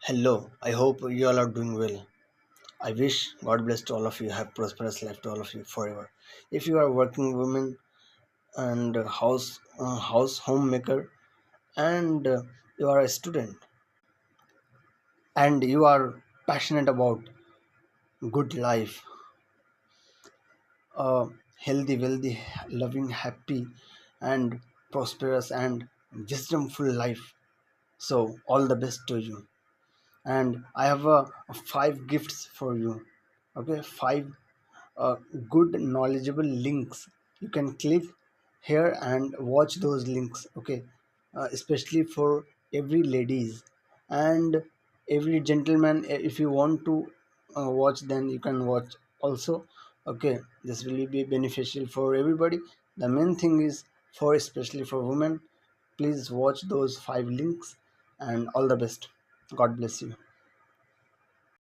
Hello, I hope you all are doing well. I wish God bless to all of you, have prosperous life to all of you forever. If you are a working woman and a house homemaker and you are a student and you are passionate about good life, a healthy, wealthy, loving, happy and prosperous and wisdomful life. So all the best to you. And I have five gifts for you. Okay, five uh, good knowledgeable links you can click here and watch those links. Okay, especially for every ladies and every gentleman. If you want to watch, then you can watch also. Okay, this will be beneficial for everybody. The main thing is for especially for women. Please watch those five links and all the best. God bless you.